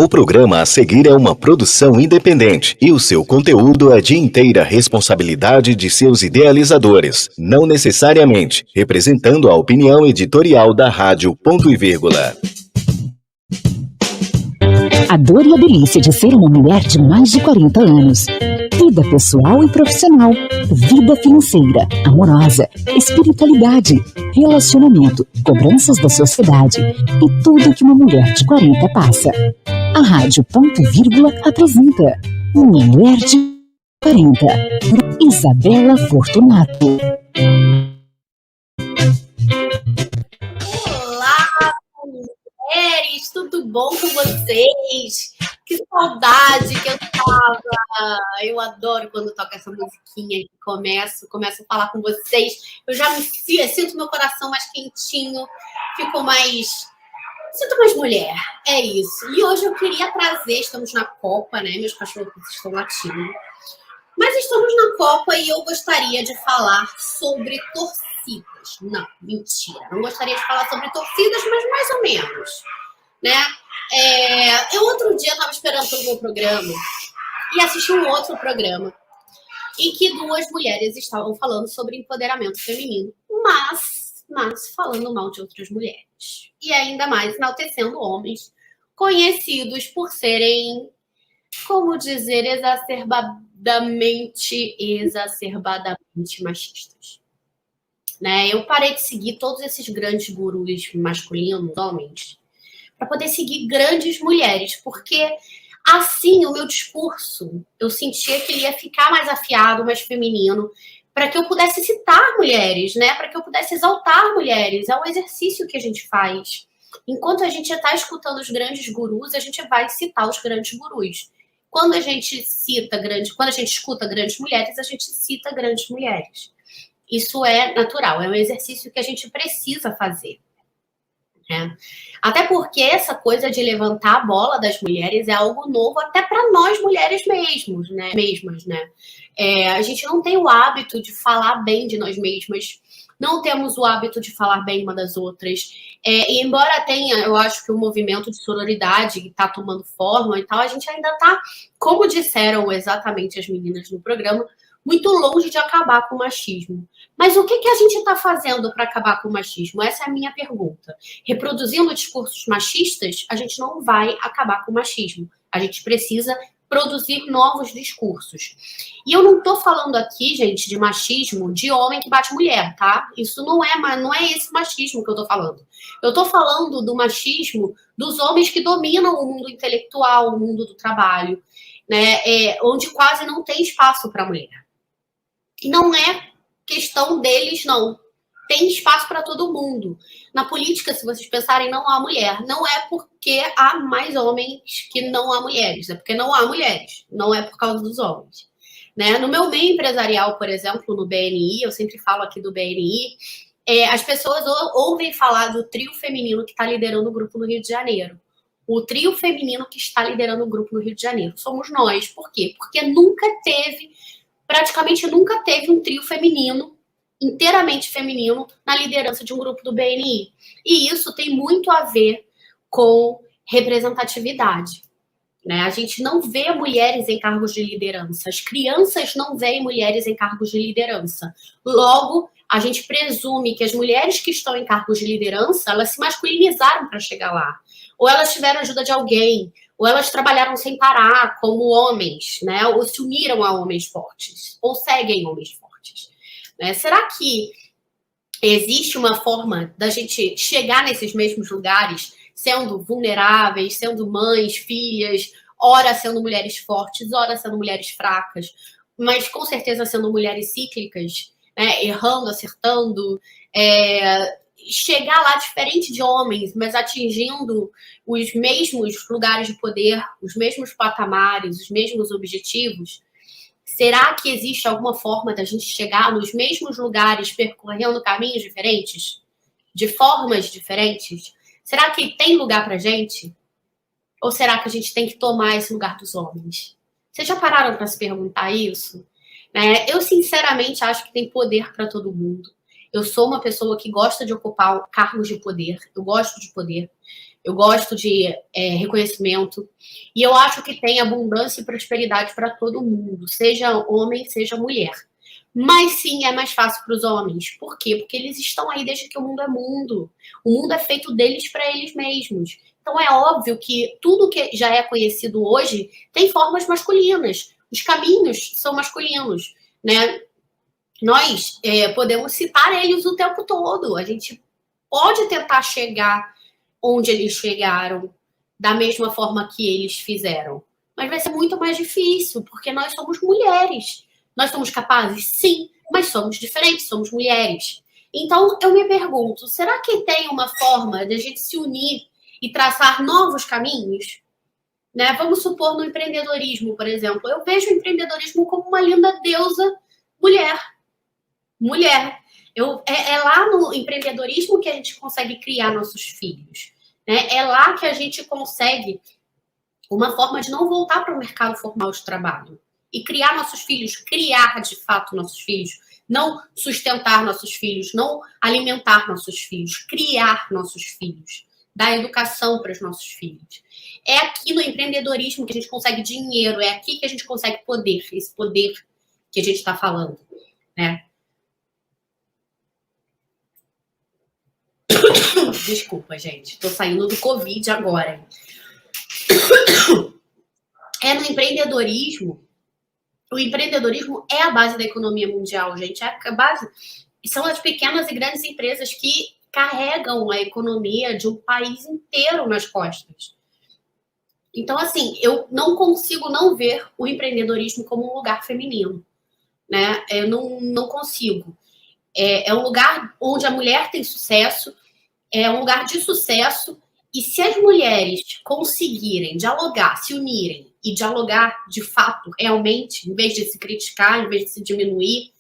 O programa a seguir é uma produção independente e o seu conteúdo é de inteira responsabilidade de seus idealizadores, não necessariamente representando a opinião editorial da Rádio Ponto e Vírgula. A dor e a delícia de ser uma mulher de mais de 40 anos. Vida pessoal e profissional. Vida financeira, amorosa, espiritualidade, relacionamento, cobranças da sociedade e tudo que uma mulher de 40 passa. A Rádio Ponto e Vírgula apresenta Mulher de 40, Isabela Fortunato. Olá, mulheres, tudo bom com vocês? Que saudade que eu tava! Eu adoro quando toca essa musiquinha e começo a falar com vocês. Eu já sinto meu coração mais quentinho, sinto mais mulher, é isso. E hoje eu queria trazer, estamos na Copa, né? Meus cachorros estão latindo. Mas estamos na Copa e eu gostaria de falar sobre torcidas. Não, mentira. Não gostaria de falar sobre torcidas, mas mais ou menos, né? Eu outro dia estava esperando pelo meu programa e assisti um outro programa em que duas mulheres estavam falando sobre empoderamento feminino, mas falando mal de outras mulheres. E ainda mais enaltecendo homens conhecidos por serem, como dizer, exacerbadamente machistas. Né? Eu parei de seguir todos esses grandes gurus masculinos, homens, para poder seguir grandes mulheres, porque assim o meu discurso, eu sentia que ele ia ficar mais afiado, mais feminino, para que eu pudesse citar mulheres, né? Para que eu pudesse exaltar mulheres. É um exercício que a gente faz. Enquanto a gente está escutando os grandes gurus, a gente vai citar os grandes gurus. Quando a gente escuta grandes mulheres, a gente cita grandes mulheres. Isso é natural, é um exercício que a gente precisa fazer. Né? Até porque essa coisa de levantar a bola das mulheres é algo novo até para nós mulheres mesmas, né? A gente não tem o hábito de falar bem de nós mesmas, não temos o hábito de falar bem uma das outras. E embora tenha, eu acho que o movimento de sororidade está tomando forma e tal, a gente ainda está, como disseram exatamente as meninas no programa, muito longe de acabar com o machismo. Mas o que a gente está fazendo para acabar com o machismo? Essa é a minha pergunta. Reproduzindo discursos machistas, a gente não vai acabar com o machismo. A gente precisa produzir novos discursos. E eu não estou falando aqui, gente, de machismo de homem que bate mulher, tá? Isso não é esse machismo que eu estou falando. Eu estou falando do machismo dos homens que dominam o mundo intelectual, o mundo do trabalho, né? Onde quase não tem espaço para a mulher. E não é questão deles, não. Tem espaço para todo mundo. Na política, se vocês pensarem, não há mulher. Não é porque há mais homens que não há mulheres. É porque não há mulheres. Não é por causa dos homens. Né? No meu meio empresarial, por exemplo, no BNI, eu sempre falo aqui do BNI, as pessoas ouvem falar do trio feminino que está liderando o grupo no Rio de Janeiro. O trio feminino que está liderando o grupo no Rio de Janeiro. Somos nós. Por quê? Porque praticamente nunca teve um trio feminino, inteiramente feminino, na liderança de um grupo do BNI. E isso tem muito a ver com representatividade. Né? A gente não vê mulheres em cargos de liderança. As crianças não veem mulheres em cargos de liderança. Logo, a gente presume que as mulheres que estão em cargos de liderança, elas se masculinizaram para chegar lá. Ou elas tiveram ajuda de alguém, ou elas trabalharam sem parar, como homens, né? Ou se uniram a homens fortes, ou seguem homens fortes. Né? Será que existe uma forma da gente chegar nesses mesmos lugares, sendo vulneráveis, sendo mães, filhas, ora sendo mulheres fortes, ora sendo mulheres fracas, mas com certeza sendo mulheres cíclicas, né? Errando, acertando, chegar lá diferente de homens, mas atingindo os mesmos lugares de poder, os mesmos patamares, os mesmos objetivos? Será que existe alguma forma da gente chegar nos mesmos lugares percorrendo caminhos diferentes? De formas diferentes? Será que tem lugar pra gente? Ou será que a gente tem que tomar esse lugar dos homens? Vocês já pararam para se perguntar isso? Eu, sinceramente, acho que tem poder para todo mundo. Eu sou uma pessoa que gosta de ocupar cargos de poder. Eu gosto de poder. eu gosto de reconhecimento, e eu acho que tem abundância e prosperidade para todo mundo, seja homem, seja mulher. Mas sim, é mais fácil para os homens. Por quê? Porque eles estão aí desde que o mundo é mundo. O mundo é feito deles para eles mesmos. Então é óbvio que tudo que já é conhecido hoje tem formas masculinas. Os caminhos são masculinos, né? Nós podemos citar eles o tempo todo. A gente pode tentar chegar onde eles chegaram, da mesma forma que eles fizeram. Mas vai ser muito mais difícil, porque nós somos mulheres. Nós somos capazes? Sim, mas somos diferentes, somos mulheres. Então, eu me pergunto, será que tem uma forma de a gente se unir e traçar novos caminhos? Né? Vamos supor no empreendedorismo, por exemplo. Eu vejo o empreendedorismo como uma linda deusa mulher. Mulher. É lá no empreendedorismo que a gente consegue criar nossos filhos. Né? É lá que a gente consegue uma forma de não voltar para o mercado formal de trabalho e criar nossos filhos, criar de fato nossos filhos, não sustentar nossos filhos, não alimentar nossos filhos, criar nossos filhos, dar educação para os nossos filhos. É aqui no empreendedorismo que a gente consegue dinheiro, é aqui que a gente consegue poder, esse poder que a gente está falando, né? Desculpa, gente. Tô saindo do Covid agora. É no empreendedorismo. O empreendedorismo é a base da economia mundial, gente. É a base. São as pequenas e grandes empresas que carregam a economia de um país inteiro nas costas. Então, assim, eu não consigo não ver o empreendedorismo como um lugar feminino, né? Eu não consigo. É um lugar onde a mulher tem sucesso, é um lugar de sucesso, e se as mulheres conseguirem dialogar, se unirem e dialogar de fato, realmente, em vez de se criticar, em vez de se diminuir,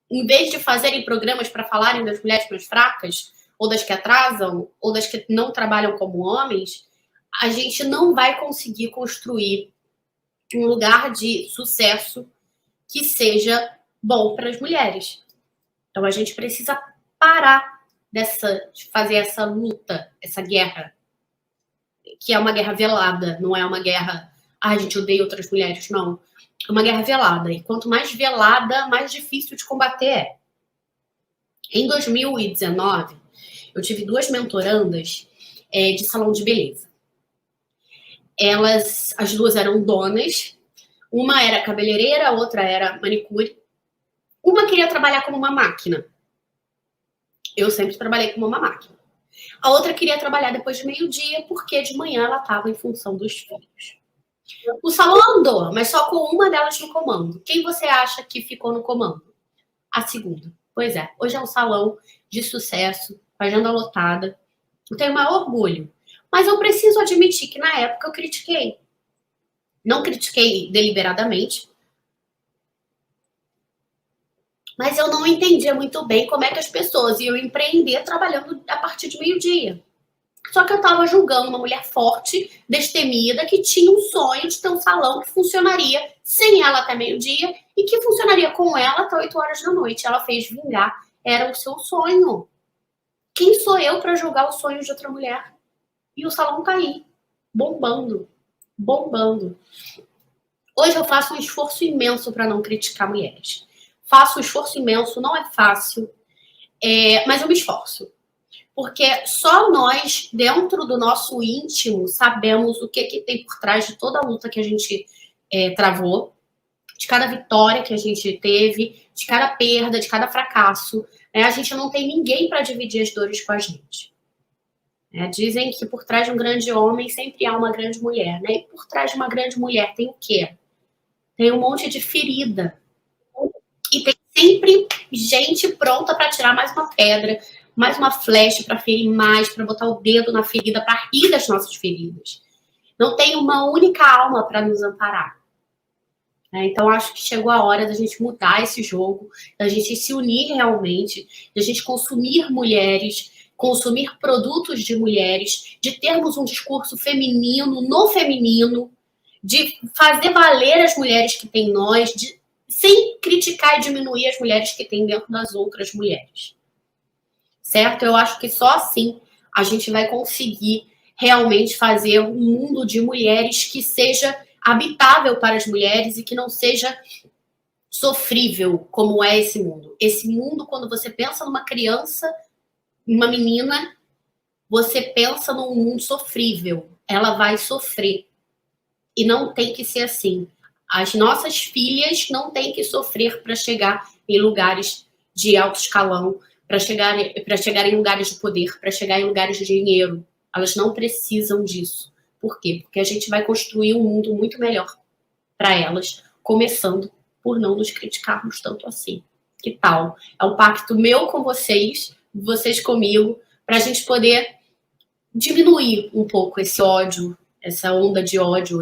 em vez de fazerem programas para falarem das mulheres mais fracas, ou das que atrasam, ou das que não trabalham como homens, a gente não vai conseguir construir um lugar de sucesso que seja bom para as mulheres. Então a gente precisa parar de fazer essa luta, essa guerra, que é uma guerra velada, não é uma guerra, a gente odeia outras mulheres, não. É uma guerra velada, e quanto mais velada, mais difícil de combater é. Em 2019, eu tive 2 mentorandas de salão de beleza. As 2 eram donas, uma era cabeleireira, a outra era manicure. Uma queria trabalhar como uma máquina. Eu sempre trabalhei como uma máquina. A outra queria trabalhar depois de meio-dia, porque de manhã ela estava em função dos filhos. O salão andou, mas só com uma delas no comando. Quem você acha que ficou no comando? A segunda. Pois é, hoje é um salão de sucesso, com a agenda lotada. Eu tenho o maior orgulho. Mas eu preciso admitir que na época eu critiquei. Não critiquei deliberadamente, mas eu não entendia muito bem como é que as pessoas iam empreender trabalhando a partir de meio-dia. Só que eu estava julgando uma mulher forte, destemida, que tinha um sonho de ter um salão que funcionaria sem ela até meio-dia e que funcionaria com ela até 8 horas da noite. Ela fez vingar. Era o seu sonho. Quem sou eu para julgar os sonhos de outra mulher? E o salão tá aí, bombando. Bombando. Hoje eu faço um esforço imenso para não criticar mulheres. Faço um esforço imenso, não é fácil, mas eu me esforço. Porque só nós, dentro do nosso íntimo, sabemos o que tem por trás de toda a luta que a gente travou, de cada vitória que a gente teve, de cada perda, de cada fracasso. A gente não tem ninguém para dividir as dores com a gente. Dizem que por trás de um grande homem sempre há uma grande mulher. Né? E por trás de uma grande mulher tem o quê? Tem um monte de ferida. E tem sempre gente pronta para tirar mais uma pedra, mais uma flecha para ferir mais, para botar o dedo na ferida, para rir das nossas feridas. Não tem uma única alma para nos amparar. Então, acho que chegou a hora da gente mudar esse jogo, da gente se unir realmente, da gente consumir mulheres, consumir produtos de mulheres, de termos um discurso feminino no feminino, de fazer valer as mulheres que tem em nós, sem criticar e diminuir as mulheres que tem dentro das outras mulheres. Certo? Eu acho que só assim a gente vai conseguir realmente fazer um mundo de mulheres que seja habitável para as mulheres e que não seja sofrível como é esse mundo. Esse mundo, quando você pensa numa criança, uma menina, você pensa num mundo sofrível. Ela vai sofrer. E não tem que ser assim. As nossas filhas não têm que sofrer para chegar em lugares de alto escalão, para chegar em lugares de poder, para chegar em lugares de dinheiro. Elas não precisam disso. Por quê? Porque a gente vai construir um mundo muito melhor para elas, começando por não nos criticarmos tanto assim. Que tal? É um pacto meu com vocês, vocês comigo, para a gente poder diminuir um pouco esse ódio, essa onda de ódio,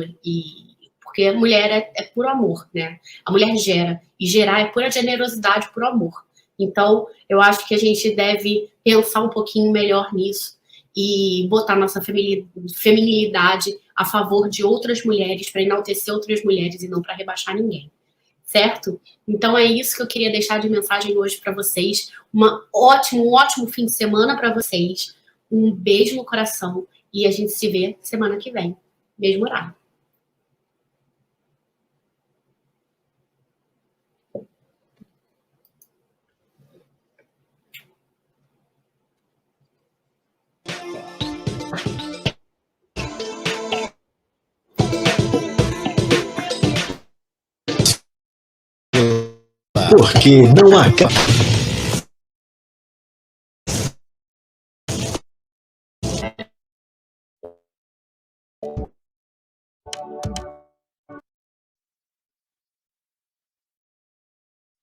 porque a mulher é puro amor, né? A mulher gera, e gerar é pura generosidade, puro amor. Então, eu acho que a gente deve pensar um pouquinho melhor nisso e botar nossa feminilidade a favor de outras mulheres, para enaltecer outras mulheres e não para rebaixar ninguém. Certo? Então é isso que eu queria deixar de mensagem hoje para vocês. Um ótimo fim de semana para vocês. Um beijo no coração e a gente se vê semana que vem. Mesmo horário. Porque não acaba.